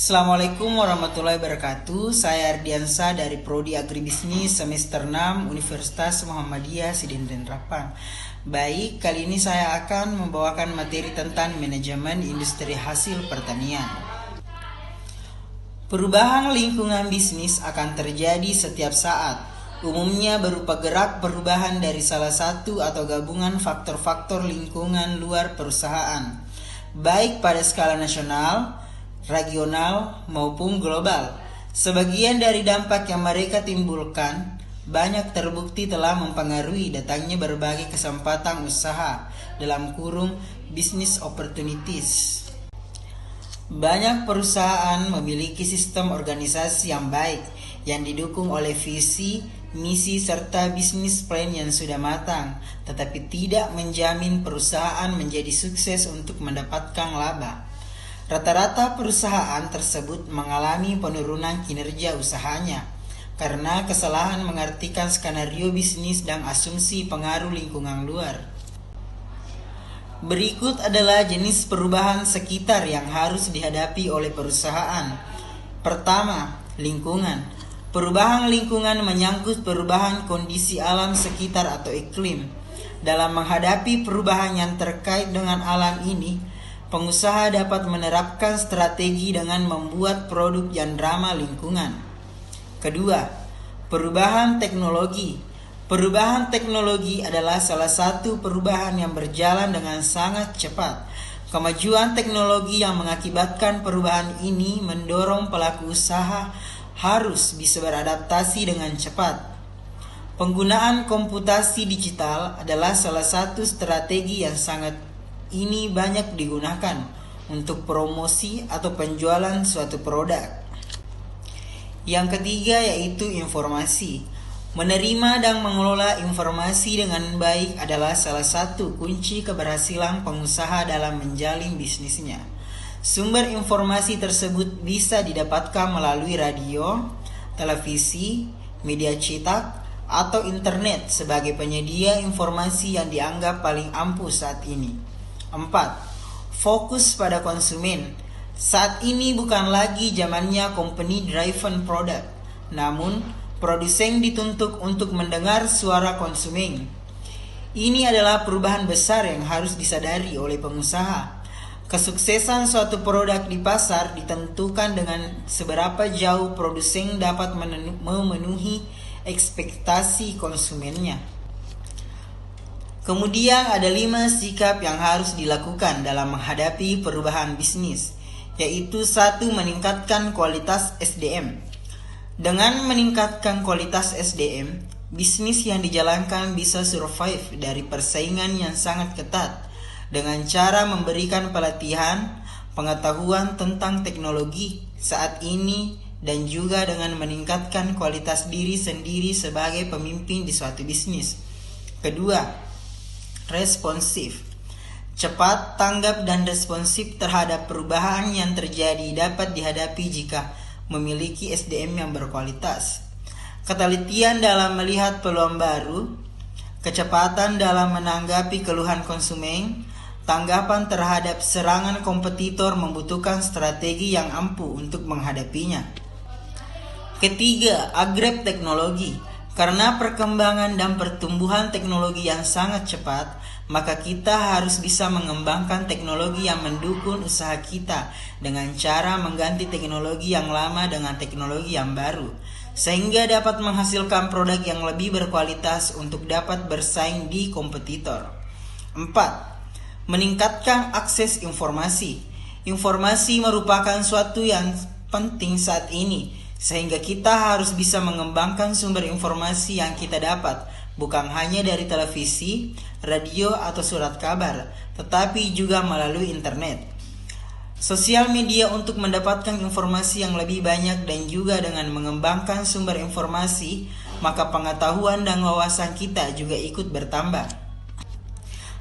Assalamualaikum warahmatullahi wabarakatuh. Saya Ardiansa dari Prodi Agribisnis semester 6 Universitas Muhammadiyah Sidin Rapang. Baik, kali ini saya akan membawakan materi tentang manajemen industri hasil pertanian. Perubahan lingkungan bisnis akan terjadi setiap saat. Umumnya berupa gerak perubahan dari salah satu atau gabungan faktor-faktor lingkungan luar perusahaan, baik pada skala nasional, regional, maupun global. Sebagian dari dampak yang mereka timbulkan banyak terbukti telah mempengaruhi datangnya berbagai kesempatan usaha (business opportunities). Banyak perusahaan memiliki sistem organisasi yang baik yang didukung oleh visi, misi, serta bisnis plan yang sudah matang, tetapi tidak menjamin perusahaan menjadi sukses untuk mendapatkan laba. Rata-rata perusahaan tersebut mengalami penurunan kinerja usahanya karena kesalahan mengartikan skenario bisnis dan asumsi pengaruh lingkungan luar. Berikut adalah jenis perubahan sekitar yang harus dihadapi oleh perusahaan. Pertama, lingkungan. Perubahan lingkungan menyangkut perubahan kondisi alam sekitar atau iklim. Dalam menghadapi perubahan yang terkait dengan alam ini, pengusaha dapat menerapkan strategi dengan membuat produk yang ramah lingkungan. Kedua, perubahan teknologi. Perubahan teknologi adalah salah satu perubahan yang berjalan dengan sangat cepat. Kemajuan teknologi yang mengakibatkan perubahan ini mendorong pelaku usaha harus bisa beradaptasi dengan cepat. Penggunaan komputasi digital adalah salah satu strategi yang sangat ini banyak digunakan untuk promosi atau penjualan suatu produk. Yang ketiga yaitu informasi. Menerima dan mengelola informasi dengan baik adalah salah satu kunci keberhasilan pengusaha dalam menjalin bisnisnya. Sumber informasi tersebut bisa didapatkan melalui radio, televisi, media cetak, atau internet sebagai penyedia informasi yang dianggap paling ampuh saat ini. 4. Fokus pada konsumen. Saat ini bukan lagi zamannya company driven product, namun produsen dituntut untuk mendengar suara konsumen. Ini adalah perubahan besar yang harus disadari oleh pengusaha. Kesuksesan suatu produk di pasar ditentukan dengan seberapa jauh produsen dapat memenuhi ekspektasi konsumennya. Kemudian ada 5 sikap yang harus dilakukan dalam menghadapi perubahan bisnis, yaitu 1. Meningkatkan kualitas SDM. Dengan meningkatkan kualitas SDM, bisnis yang dijalankan bisa survive dari persaingan yang sangat ketat dengan cara memberikan pelatihan, pengetahuan tentang teknologi saat ini dan juga dengan meningkatkan kualitas diri sendiri sebagai pemimpin di suatu bisnis. Kedua, responsif. Cepat, tanggap, dan responsif terhadap perubahan yang terjadi dapat dihadapi jika memiliki SDM yang berkualitas. Ketelitian dalam melihat peluang baru, kecepatan dalam menanggapi keluhan konsumen, tanggapan terhadap serangan kompetitor membutuhkan strategi yang ampuh untuk menghadapinya. Ketiga, upgrade teknologi. Karena perkembangan dan pertumbuhan teknologi yang sangat cepat, maka kita harus bisa mengembangkan teknologi yang mendukung usaha kita dengan cara mengganti teknologi yang lama dengan teknologi yang baru, sehingga dapat menghasilkan produk yang lebih berkualitas untuk dapat bersaing di kompetitor. 4. Meningkatkan akses informasi. Informasi merupakan suatu yang penting saat ini, sehingga kita harus bisa mengembangkan sumber informasi yang kita dapat, bukan hanya dari televisi, radio, atau surat kabar, tetapi juga melalui internet. Sosial media untuk mendapatkan informasi yang lebih banyak dan juga dengan mengembangkan sumber informasi, maka pengetahuan dan wawasan kita juga ikut bertambah.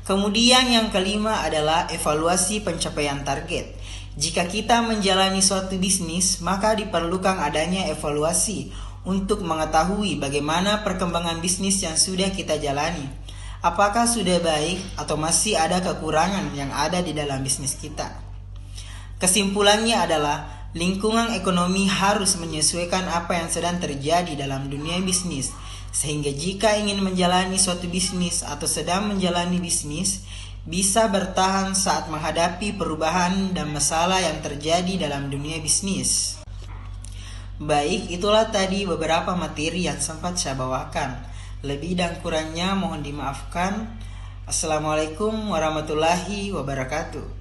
Kemudian yang kelima adalah evaluasi pencapaian target. Jika kita menjalani suatu bisnis, maka diperlukan adanya evaluasi untuk mengetahui bagaimana perkembangan bisnis yang sudah kita jalani. Apakah sudah baik atau masih ada kekurangan yang ada di dalam bisnis kita. Kesimpulannya adalah Lingkungan ekonomi harus menyesuaikan apa yang sedang terjadi dalam dunia bisnis, sehingga jika ingin menjalani suatu bisnis atau sedang menjalani bisnis, bisa bertahan saat menghadapi perubahan dan masalah yang terjadi dalam dunia bisnis. Baik, itulah tadi beberapa materi yang sempat saya bawakan. Lebih dan kurangnya mohon dimaafkan. Assalamualaikum warahmatullahi wabarakatuh.